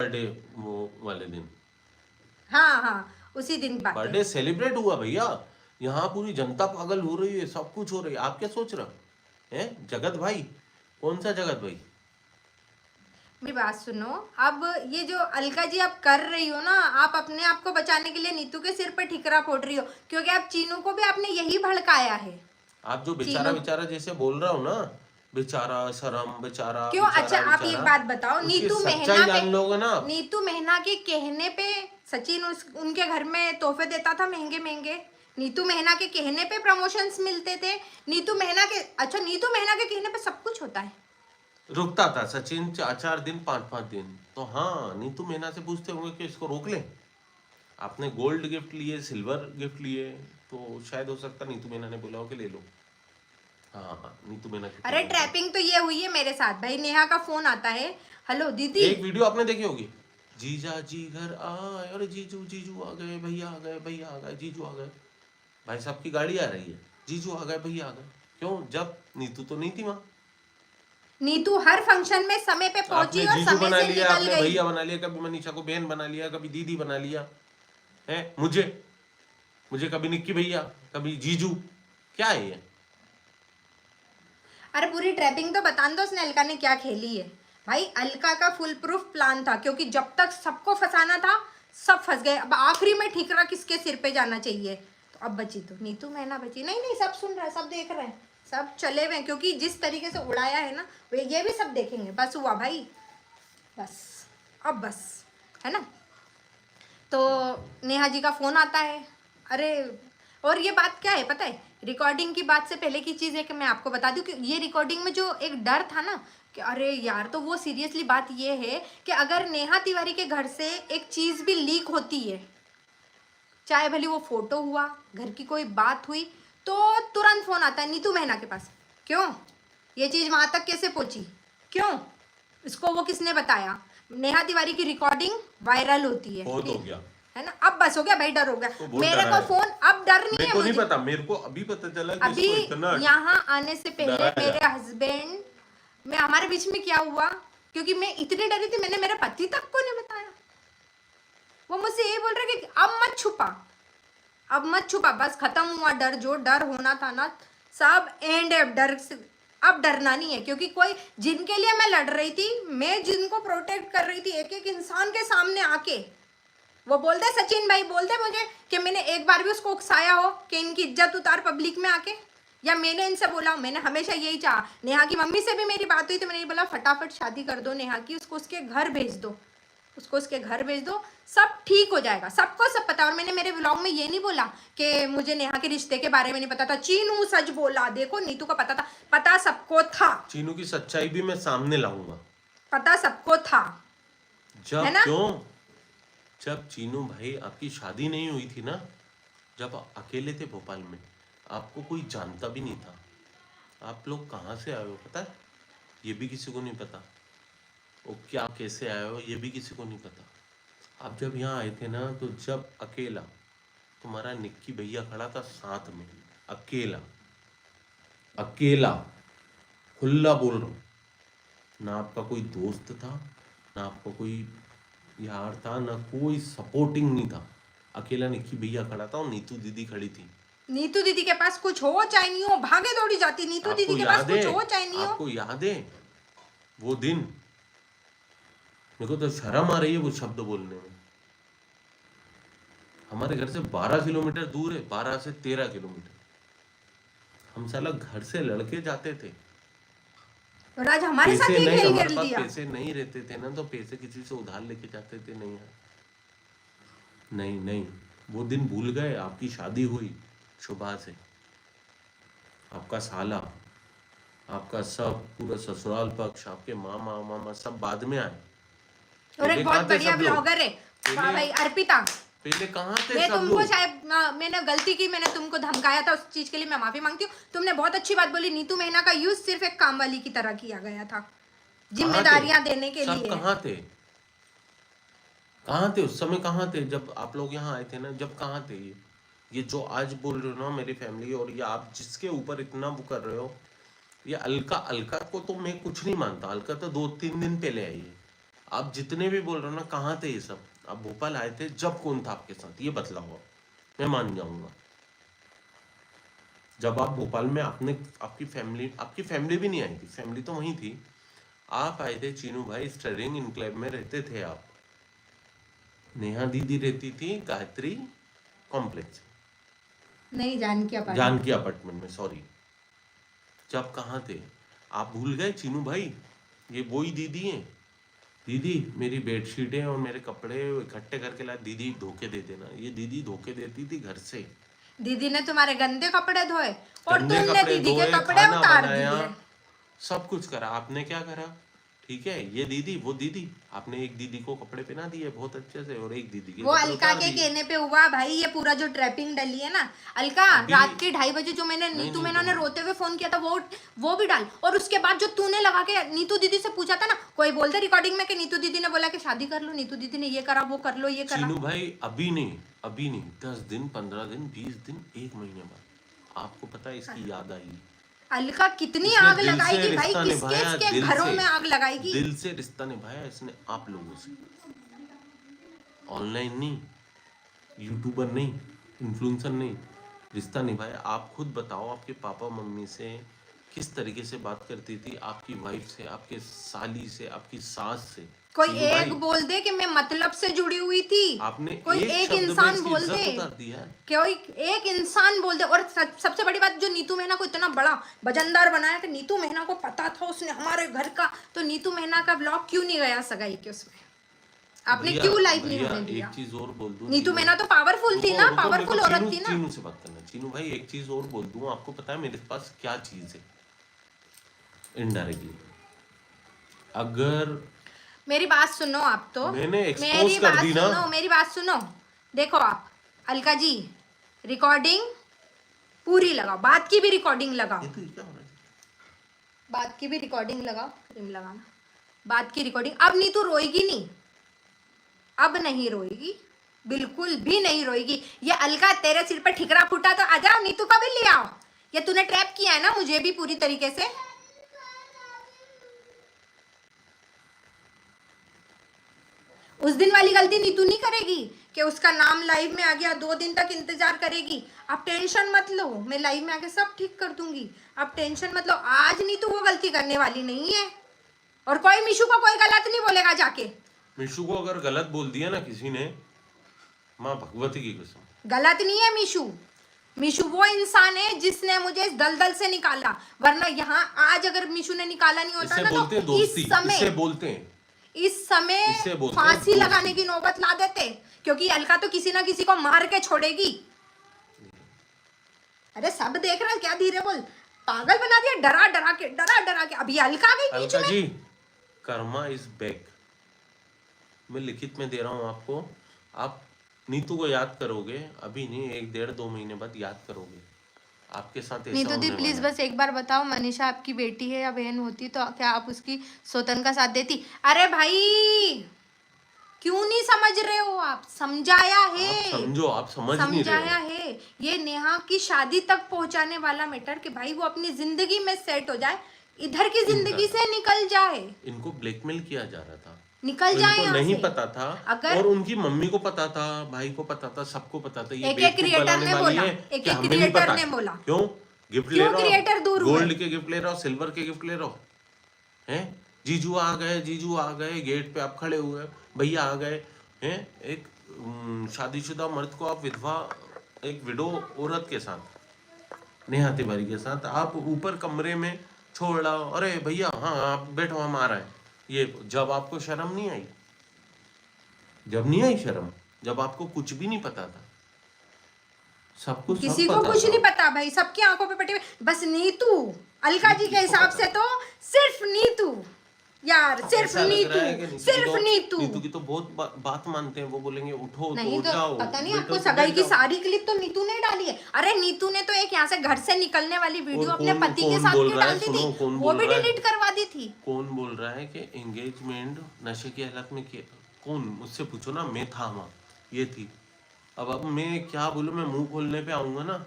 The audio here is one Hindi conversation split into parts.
बर्थडे वो वाले दिन, हाँ हाँ उसी दिन बात है। बर्थडे सेलिब्रेट हुआ भैया, यहाँ पूरी जनता पागल हो रही है, सब कुछ हो रही है, आप क्या सोच रहे हैं? जगत भाई, कौन सा जगत भाई? मेरी बात सुनो, अब ये जो अलका जी आप कर रही हो ना, आप अपने आप को बचाने के लिए नीतू के सिर पे ठिकरा फोड़ रही हो, क्योंकि आप चीनू को भी आपने यही भड़काया है। आप जो बेचारा चीनू बेचारा जैसे बोल रहा हो ना, बेचारा शर्म, बेचारा क्यों? अच्छा बेचारा आप एक बेचारा, बात बताओ, उसकी नीतू सच्चाई मेहना जान लोगे ना पे, आप। नीतू मेहना के कहने पे सचिन उनके घर में तोहफे देता था महंगे महंगे, नीतू मेहना के कहने पे प्रमोशंस मिलते थे, नीतू मेहना के, अच्छा नीतू मेहना के कहने पे सब कुछ होता है। रुकता था सचिन 4-4 दिन 5-5 दिन, तो हाँ नीतू मेहना से पूछते होंगे कि इसको रोक लें। आपने गोल्ड गिफ्ट लिए, सिल्वर गिफ्ट लिए, तो शायद हो सकता नीतू मेहना ने बोला हो कि ले लो। हाँ नीतू मेहना के अरे कहने पे। ट्रैपिंग तो ये हुई है मेरे साथ भाई, नेहा का फोन आता है, हेलो दीदी। एक वीडियो आपने देखी होगी, जीजा जी घर आए, अरे जीजू जीजू आ गए, भैया आ गए, भैया आ गए, जीजू आ गए, भाई साहब की गाड़ी आ रही है, जीजू आ गए, भैया आ गए। क्यों? जब नीतू तो नहीं थी वहां। नीतू हर फंक्शन में समय पे आपने पहुंची और जीजू समय बना से लिया, निकल आपने गई। भैया बना लिया, कभी मनीषा को बहन बना लिया, कभी दीदी बना लिया है, मुझे कभी निक्की भैया, कभी जीजू, क्या है ये? अरे पूरी ट्रैपिंग तो बता दो उसने अलका ने क्या खेली है भाई। अलका का फुल प्रूफ प्लान था, क्योंकि जब तक सबको फंसाना था सब फंस गए, अब आखिरी में ठीकरा किसके सिर पे जाना चाहिए, तो अब बची तो नीतू मेहना बची। नहीं नहीं सब सुन रहे हैं, सब देख रहे हैं, सब चले हुए हैं, क्योंकि जिस तरीके से उड़ाया है ना वे ये भी सब देखेंगे। बस हुआ भाई, बस अब बस, है ना। तो नेहा जी का फोन आता है, अरे और ये बात क्या है पता है, रिकॉर्डिंग की बात से पहले की चीज़ है कि मैं आपको बता दूं कि ये रिकॉर्डिंग में जो एक डर था ना कि अरे यार, तो वो सीरियसली बात ये है कि अगर नेहा तिवारी के घर से एक चीज़ भी लीक होती है, चाहे भले वो फोटो हुआ, घर की कोई बात हुई, तो तुरंत फोन आता है नीतू मेहना के पास। क्यों? ये चीज़ वहां तक कैसे पहुंची, क्यों, इसको वो किसने बताया। नेहा तिवारी की रिकॉर्डिंग वायरल होती है, बहुत हो गया, है ना। अब बस हो गया भाई, डर हो गया तो बहुत मेरे डरा को है। फोन, अब डर नहीं मेरे है को नहीं मुझे। पता, मेरे को अभी पता चला कि अभी इसको इतना यहाँ आने से पहले डराया। मेरे हस्बैंड में हमारे बीच में क्या हुआ, क्योंकि मैं इतनी डरी थी, मैंने मेरे पति तक को नहीं बताया। वो मुझसे ये बोल रहे कि अब मत छुपा, अब मत छुपा, बस खत्म हुआ डर, जो डर होना था ना सब एंड। अब डर से, अब डरना नहीं है, क्योंकि कोई जिनके लिए मैं लड़ रही थी, मैं जिनको प्रोटेक्ट कर रही थी एक एक इंसान के सामने आके, वो बोलते सचिन भाई बोलते मुझे कि मैंने एक बार भी उसको उकसाया हो कि इनकी इज्जत उतार पब्लिक में आके, या मैंने इनसे बोला, मैंने हमेशा यही चाहा। नेहा की मम्मी से भी मेरी बात हुई तो मैंने बोला फटाफट शादी कर दो नेहा की, उसको उसके घर भेज दो, उसको उसके घर भेज दो, सब ठीक हो जाएगा, सबको सब पता। और मैंने मेरे व्लॉग में ये नहीं बोला कि मुझे नेहा के रिश्ते के बारे में नहीं पता था, चीनू सच बोला, देखो नीतू का पता था, पता सबको था, चीनू की सच्चाई भी मैं सामने लाऊंगा, पता सबको था, जब है ना। क्यों, जब चीनू भाई आपकी शादी नहीं हुई थी ना, जब आप अकेले थे भोपाल में, आपको कोई जानता भी नहीं था, आप लोग कहाँ से आए हो पता है, ये भी किसी को नहीं पता, वो क्या कैसे आए हो ये भी किसी को नहीं पता। आप जब यहाँ आए थे ना, तो जब अकेला तुम्हारा निक्की भैया खड़ा था साथ में, अकेला अकेला, खुला बोल रहा हूँ, ना आपका कोई दोस्त था, ना आपका कोई यार था, ना कोई सपोर्टिंग नहीं था, अकेला निक्की भैया खड़ा था और नीतू दीदी खड़ी थी। नीतू दीदी के पास कुछ हो चाहे नहीं हो, भागे दौड़ी जाती, नीतू आपको दीदी के पास याद है, कुछ हो चाहे नहीं हो। आपको याद है वो दिन? मेरे को तो शर्म आ रही है वो शब्द बोलने में। हमारे घर से 12 किलोमीटर दूर है, 12 से 13 किलोमीटर, हम साला घर से लड़के जाते थे। और आज हमारे साथ पैसे ये नहीं, खेल हमारे खेल पास दिया। पैसे नहीं रहते थे ना, तो पैसे किसी से उधार लेके जाते थे। नहीं यार, नहीं नहीं, वो दिन भूल गए। आपकी शादी हुई शुभा से, आपका साला, आपका सब पूरा ससुराल पक्ष, आपके मामा मामा सब बाद में आए। और एक बहुत बढ़िया सब लोग ब्लॉगर है वाह भाई, अर्पिता। पहले कहाँ थे मैं सब तुमको लोग? शायद मैंने गलती की, मैंने तुमको धमकाया था, उस चीज के लिए मैं माफी मांगती हूँ। तुमने बहुत अच्छी बात बोली, नीतू मेहना का यूज सिर्फ एक काम वाली की तरह किया गया था, जिम्मेदारियां देने के सब लिए। कहाँ थे, कहाँ थे उस समय, कहाँ थे जब आप लोग यहाँ आए थे ना, जब कहाँ थे ये जो आज बोल रहे हो ना मेरी फैमिली, और ये आप जिसके ऊपर इतना वो कर रहे हो, ये अलका, अलका को तो मैं कुछ नहीं मानता, अलका तो 2-3 दिन पहले आई है। आप जितने भी बोल रहे हो ना, कहाँ थे ये सब? आप भोपाल आए थे जब कौन था आपके साथ, ये बतलाओ। मैं मान जाऊंगा। जब आप भोपाल में आपने आपकी फैमिली भी नहीं आई थी, फैमिली तो वहीं थी। आप आए थे चीनू भाई, स्टरिंग इनक्लेव में रहते थे आप। नेहा दीदी रहती थी गायत्री कॉम्प्लेक्स, नहीं, जानकी अपार्टमेंट। जानकी अपार्टमेंट में, सॉरी। जब कहाँ थे आप? भूल गए चीनू भाई? ये वही दीदी है। दीदी मेरी बेडशीटें और मेरे कपड़े इकट्ठे करके ला, दीदी धोखे दे देना। ये दीदी धोखे देती थी घर से। दीदी ने तुम्हारे गंदे कपड़े धोए और गंदे तुमने कपड़े दीदी के धोए, कपड़े खाना उतार बनाया, दिए। सब कुछ करा। आपने क्या करा? ठीक है, ये दीदी वो दीदी, आपने एक दीदी को कपड़े पहना दिए बहुत अच्छे से, और एक दीदी के वो कपड़े अलका उतार के दिए। कहने पे हुआ भाई। ये पूरा जो ट्रैपिंग डली है ना अलका, अभी- रात के 2:30 बजे जो मैंने नहीं, नीतू नहीं, मैना ने नहीं। रोते हुए फोन किया था, वो भी डाल। और उसके बाद जो तूने लगा के नीतू दीदी से पूछा था ना, कोई बोलते रिकॉर्डिंग में कि नीतू दीदी ने बोला कि शादी कर लो, नीतू दीदी ने ये करा, वो कर लो, ये करा। चीनू भाई अभी नहीं, 10 दिन 15 दिन 20 दिन 1 महीने बाद आपको पता है इसकी याद आई। अलका कितनी इसने आग दिल से लगाएगी भाई, रिश्ता किसके निभाया, किसके दिल घरों से। में आग लगाएगी। दिल से रिश्ता निभाया इसने आप लोगों से। ऑनलाइन नहीं, यूट्यूबर नहीं, इन्फ्लुएंसर नहीं, रिश्ता निभाया। आप खुद बताओ, आपके पापा मम्मी से किस तरीके से बात करती थी, आपकी वाइफ से, आपके साली से, आपकी सास से। कोई चीनू एक भाई, बोल दे कि मैं मतलब से जुड़ी हुई थी। आपने कोई एक शब्द में इंसान इसकी बोल इज्जत दे, उतार दी है। कोई एक इंसान बोल दे। और सबसे बड़ी बात, जो नीतू मेहना को इतना बड़ा वजनदार बनाया कि नीतू मेहना को पता था उसने हमारे घर का, तो नीतू मेहना का ब्लॉग क्यों नहीं गया सगाई के उसमें? आपने भैया, क्यों लाइव नहीं भैया, होने दिया? एक चीज और बोल दूं, नीतू चीनू- मेहना तो पावरफुल थी रुको, ना, रुको, पावरफुल मेरे को औरत थी ना। चीनू से बात करना। चीनू भाई एक चीज और बोल दूं, आपको पता है मेरे पास क्या चीज है? इनडायरेक्टली अगर मेरी बात सुनो आप तो, मैंने expose मेरी कर बात दी ना। सुनो, मेरी बात सुनो। देखो आप अलका जी, रिकॉर्डिंग पूरी लगाओ, बात की भी रिकॉर्डिंग लगाओ, ये तो क्या हो रहा है? बात की भी रिकॉर्डिंग लगाओ, क्रीम लगाना, बात की रिकॉर्डिंग। अब नीतू रोएगी नहीं, अब नहीं रोएगी, बिल्कुल भी नहीं रोएगी। ये अलका तेरे सिर पे ठिकरा फूटा तो आ जाओ, नीतू का भी ले आओ। ये तूने ट्रैप किया है ना मुझे भी पूरी तरीके से। उस दिन वाली गलती नीतू नहीं करेगी कि उसका नाम लाइव में आ गया, 2 दिन तक इंतजार करेगी। आप टेंशन मत लो, मैं लाइव में आके सब ठीक कर दूंगी, आप टेंशन मत लो। आज नीतू वो गलती करने वाली नहीं है, और कोई मिशू को कोई गलत नहीं बोलेगा जाके। मिशू को अगर गलत बोल दिया ना किसी ने, माँ भगवती की कसम, गलत नहीं है मिशू। मिशू वो इंसान है जिसने मुझे इस दलदल से निकाला, वरना यहाँ आज अगर मिशू ने निकाला नहीं होता इसे ना बोलते हैं तो दोस्ती, इस समय इसे बोलते हैं इसे बोलते हैं फांसी दोस्ती। लगाने की नौबत ला देते, क्योंकि अलका तो किसी ना किसी को मार के छोड़ेगी। अरे सब देख रहे हैं, क्या धीरे बोल, पागल बना दिया, डरा डरा के। अभी अलका आ गई बीच अलका में। जी, कर्मा इज बैक। मैं लिखित में दे रहा हूँ आपको। आप नीतू को याद करोगे, अभी नहीं, 1 डेढ़ 2 महीने बाद याद करोगे। आपके साथ ऐसा नीतू दी होने प्लीज वाला है। बस एक बार बताओ, मनीषा आपकी बेटी है या बहन होती तो क्या आप उसकी सौतन का साथ देती? अरे भाई क्यों नहीं समझ रहे हो आप? समझाया है, आप समझो, आप समझ नहीं रहे समझाया हो। है। ये नेहा की शादी तक पहुंचाने वाला मैटर कि भाई वो अपनी जिंदगी में सेट हो जाए, इधर की जिंदगी से निकल जाए, इनको ब्लैकमेल किया जा रहा था, निकल तो जाए इनको यहाँ नहीं से। पता था। अगर और उनकी मम्मी को पता था, भाई को पता था, सबको पता था। ये एक बेवकूफ क्रिएटर बनाने ने वाली बोला, है एक कि हमें नहीं क्रिएटर पता। ने बोला। क्यों गिफ्ट ले क्यों रहे क्रिएटर दूर हो? हुए? गोल्ड के गिफ्ट ले रहे हो, सिल्वर के गिफ्ट ले रहे हो, हैं? जीजू आ गए, गेट पे आप खड़े हुए, भैया आ गए हैं। एक शादीशुदा मर्द को आप विधवा, एक विडो औरत के साथ, नेहा तिवारी के साथ आप ऊपर कमरे में छोड़ रहा हो। अरे भैया हाँ आप बैठो, हम आ रहे हैं। ये जब आपको शर्म नहीं आई, जब नहीं आई शर्म, जब आपको कुछ भी नहीं पता था, सब कुछ किसी सब को पता कुछ था। नहीं पता भाई, सबकी आंखों पे पटे हुए। बस नीतू, अलका जी के हिसाब से तो सिर्फ नीतू यार, सिर्फ ऐसा लग रहा है कि नीतू, सिर्फ नीतू। नीतू की तो बहुत बात मानते हैं। वो बोलेंगे उठो नहीं तो तो जाओ, पता नहीं बैठो आपको, तो सगाई बैठ की जाओ। सारी क्लिप तो नीतू ने डाली है। अरे नीतू ने तो एक यहाँ से घर से निकलने वाली वीडियो और अपने कौन- पति के कौन साथ बोल की रहा है? डाल दी सुनो, थी, कौन वो बोल भी रहा है? डिलीट करवा दी थी। कौन बोल रहा है कि एंगेजमेंट नशे की हालत में किया? कौन? मुझसे पूछो ना, मैं था वहां, ये थी। अब मैं क्या बोलूं? मैं मुंह खोलने पे आऊंगा ना।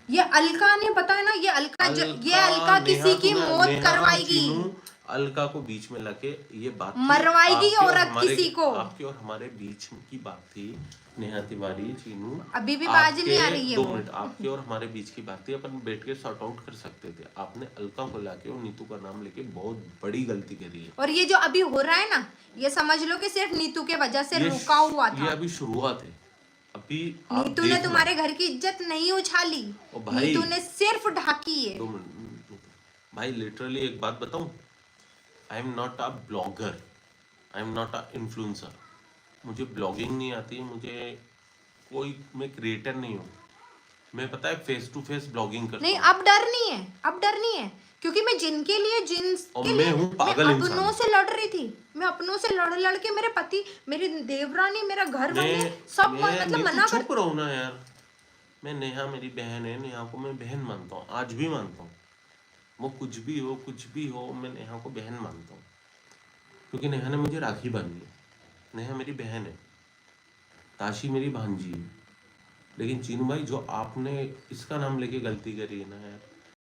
ये अलका ने, पता है ना, ये अलका अलका, किसी नेहा की सुना, मौत नेहा, करवाएगी। चीनू, अलका को बीच में लाके ये बात थी, मरवाएगी आपके और औरत हमारे- किसी को। आपके और हमारे बीच की बात थी। नेहा तिवारी, चीनू, अभी भी बाज नहीं आ आपके- रही है 2 वो। मिनट, आपके और हमारे बीच की बात थी, अपन बैठ के सॉर्ट आउट कर सकते थे। आपने अलका को लाके और नीतू का नाम लेके बहुत बड़ी गलती करी है। और ये जो अभी हो रहा है ना, ये समझ लो कि सिर्फ नीतू के वजह से ये रुका हुआ ये था। अभी शुरुआत है। अभी आप नीतू ने देखना। तुम्हारे घर की इज्जत नहीं उछाली, ओ भाई, नीतू ने सिर्फ ढाकी है। 2 मिनट भाई, लिटरली एक बात बताऊं, I am not a blogger, I am not a influencer. मुझे ब्लॉगिंग नहीं आती, मैं क्रिएटर नहीं हूँ। मैं पता है फेस टू फेस ब्लॉगिंग करता नहीं, हूँ। अब डर नहीं है, अब डर नहीं है, क्योंकि मैं जिनके लिए और जिनके मैं लिए हूँ पागल मैं इंसान। अपनों से लड़ रही थी, मैं अपनों से लड़ के मेरे पति, मेरी देवरानी, मेरा घर वाले सब मतलब नीतू मना कर। चुप रहो ना यार। मैं, नेहा मेरी बहन है, नेहा को मैं बहन मानता हूँ, आज भी मानता हूँ। वो कुछ भी हो, मैं नेहा को बहन मानता हूँ, क्योंकि नेहा ने मुझे राखी बांधी है। नेहा मेरी बहन है, ताशी मेरी भांजी है। लेकिन चीनू भाई, जो आपने इसका नाम लेके गलती करी है ना यार,